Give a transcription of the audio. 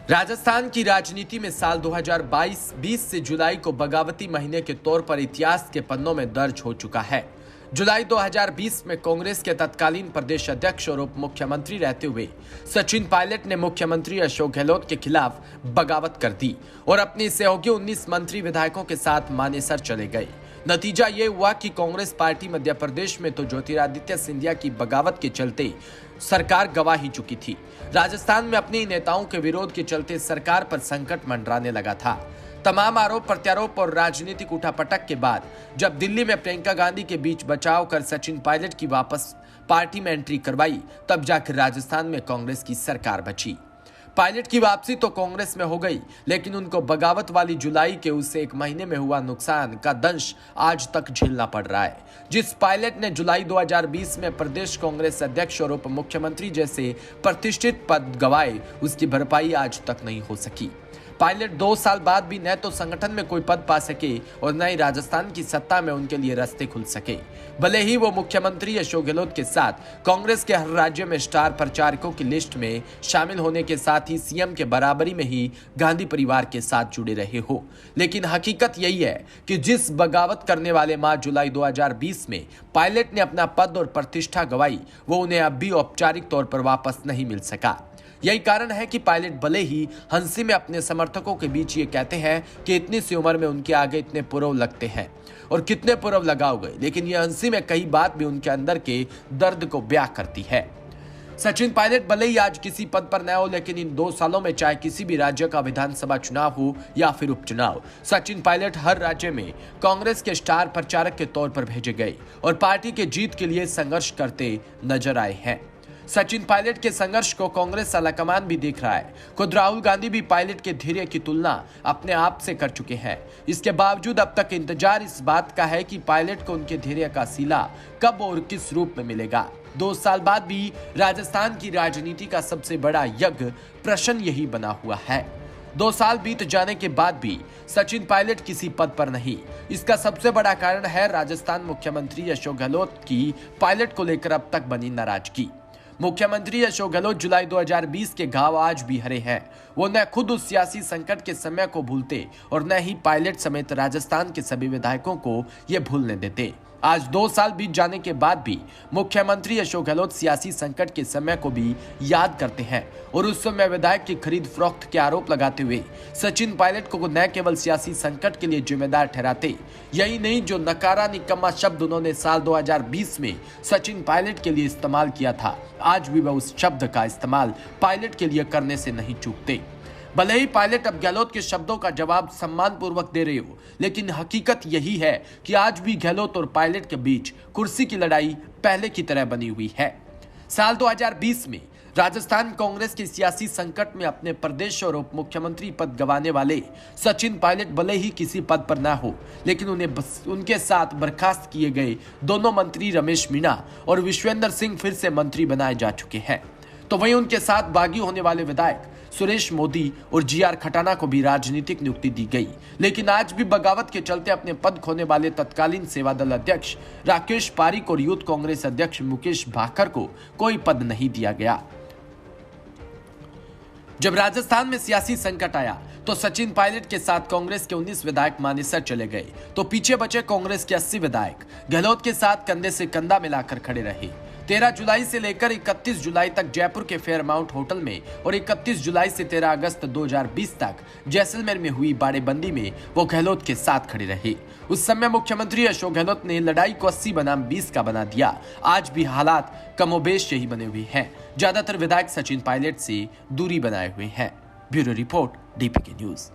राजस्थान की राजनीति में साल 2022 से जुलाई को बगावती महीने के तौर पर इतिहास के पन्नों में दर्ज हो चुका है। जुलाई 2020 में कांग्रेस के तत्कालीन प्रदेश अध्यक्ष और उप मुख्यमंत्री रहते हुए सचिन पायलट ने मुख्यमंत्री अशोक गहलोत के खिलाफ बगावत कर दी और अपनी सहयोगी 19 मंत्री विधायकों के साथ मानेसर चले गए। नतीजा ये हुआ कि कांग्रेस पार्टी मध्य प्रदेश में तो ज्योतिरादित्य सिंधिया की बगावत के चलते सरकार गंवा ही चुकी थी। राजस्थान में अपने नेताओं के विरोध के चलते सरकार पर संकट मंडराने लगा था। तमाम आरोप प्रत्यारोप और राजनीतिक उठापटक के बाद जब दिल्ली में प्रियंका गांधी के बीच बचाव कर सचिन पायलट की वापस पार्टी में एंट्री करवाई, तब जाकर राजस्थान में कांग्रेस की सरकार बची। पायलट की वापसी तो कांग्रेस में हो गई, लेकिन उनको बगावत वाली जुलाई के उससे एक महीने में हुआ नुकसान का दंश आज तक झेलना पड़ रहा है। जिस पायलट ने जुलाई 2020 में प्रदेश कांग्रेस अध्यक्ष और उप मुख्यमंत्री जैसे प्रतिष्ठित पद गंवाए, उसकी भरपाई आज तक नहीं हो सकी। पायलट 2 साल बाद भी न तो संगठन में कोई पद पा सके और न ही राजस्थान की सत्ता में उनके लिए रास्ते खुल सके। भले ही वो मुख्यमंत्री अशोक गहलोत के साथ कांग्रेस के हर राज्य में स्टार प्रचारकों की लिस्ट में शामिल होने के साथ ही सीएम के बराबरी में ही गांधी परिवार के साथ जुड़े रहे हो, लेकिन हकीकत यही है कि जिस बगावत करने वाले माह जुलाई 2020 में पायलट ने अपना पद और प्रतिष्ठा गंवाई, वो उन्हें अब भी औपचारिक तौर पर वापस नहीं मिल सका। यही कारण है कि पायलट भले ही हंसी में अपने समर्थकों के बीच ये कहते हैं कि इतनी सी उम्र में उनके आगे इतने पुरव लगते हैं और कितने पुरव लगाओ गए, लेकिन ये हंसी में कई बात भी उनके अंदर के दर्द को ब्याह करती है। सचिन पायलट भले ही आज किसी पद पर न हो, लेकिन इन 2 सालों में चाहे किसी भी राज्य का विधानसभा चुनाव हो या फिर उपचुनाव, सचिन पायलट हर राज्य में कांग्रेस के स्टार प्रचारक के तौर पर भेजे गए और पार्टी के जीत के लिए संघर्ष करते नजर आए हैं। सचिन पायलट के संघर्ष को कांग्रेस आलाकमान भी देख रहा है। खुद राहुल गांधी भी पायलट के धैर्य की तुलना अपने आप से कर चुके हैं। इसके बावजूद अब तक इंतजार इस बात का है कि पायलट को उनके धैर्य का सिला कब और किस रूप में मिलेगा। 2 साल बाद भी राजस्थान की राजनीति का सबसे बड़ा यज्ञ प्रश्न यही बना हुआ है। 2 साल बीत जाने के बाद भी सचिन पायलट किसी पद पर नहीं। इसका सबसे बड़ा कारण है राजस्थान मुख्यमंत्री अशोक गहलोत की पायलट को लेकर अब तक बनी नाराजगी। मुख्यमंत्री अशोक गहलोत जुलाई 2020 के घाव आज भी हरे हैं। वो न खुद उस सियासी संकट के समय को भूलते और न ही पायलट समेत राजस्थान के सभी विधायकों को ये भूलने देते। आज 2 साल बीत जाने के बाद भी मुख्यमंत्री अशोक गहलोत सियासी संकट के समय को भी याद करते हैं और उस समय विधायक की खरीद फरोख्त के आरोप लगाते हुए सचिन पायलट को न केवल सियासी संकट के लिए जिम्मेदार ठहराते, यही नहीं जो नकारा निकम्मा शब्द उन्होंने साल 2020 में सचिन पायलट के लिए इस्तेमाल किया था, आज भी वह उस शब्द का इस्तेमाल पायलट के लिए करने से नहीं चूकते। भले ही पायलट अब गहलोत के शब्दों का जवाब सम्मानपूर्वक दे रहे हो, लेकिन हकीकत यही है कि आज भी गहलोत और पायलट के बीच कुर्सी की लड़ाई पहले की तरह बनी हुई है। साल 2020 में राजस्थान कांग्रेस के सियासी संकट में अपने प्रदेश और उप मुख्यमंत्री पद गंवाने वाले सचिन पायलट भले ही किसी पद पर न हो, लेकिन उनके साथ बर्खास्त किए गए दोनों मंत्री रमेश मीणा और विश्वेंद्र सिंह फिर से मंत्री बनाए जा चुके हैं। तो वहीं उनके साथ बागी होने वाले विधायक सुरेश मोदी और जीआर खटाना को भी राजनीतिक नियुक्ति दी गई, लेकिन आज भी बगावत के चलते अपने पद खोने वाले तत्कालीन सेवादल अध्यक्ष राकेश पारीक और यूथ कांग्रेस अध्यक्ष मुकेश भाकर को कोई पद नहीं दिया गया। जब राजस्थान में सियासी संकट आया तो सचिन पायलट के साथ कांग्रेस के 19 विधायक मानेसर चले गए, तो पीछे बचे कांग्रेस के 80 विधायक गहलोत के साथ कंधे से कंधा मिलाकर खड़े रहे। 13 जुलाई से लेकर 31 जुलाई तक जयपुर के फेयरमाउंट होटल में और 31 जुलाई से 13 अगस्त 2020 तक जैसलमेर में हुई बाड़ेबंदी में वो गहलोत के साथ खड़े रहे। उस समय मुख्यमंत्री अशोक गहलोत ने लड़ाई को 80 बनाम 20 का बना दिया। आज भी हालात कमोबेश यही बने हुए हैं। ज्यादातर विधायक सचिन पायलट से दूरी बनाए हुए हैं। Bureau report, DPK news.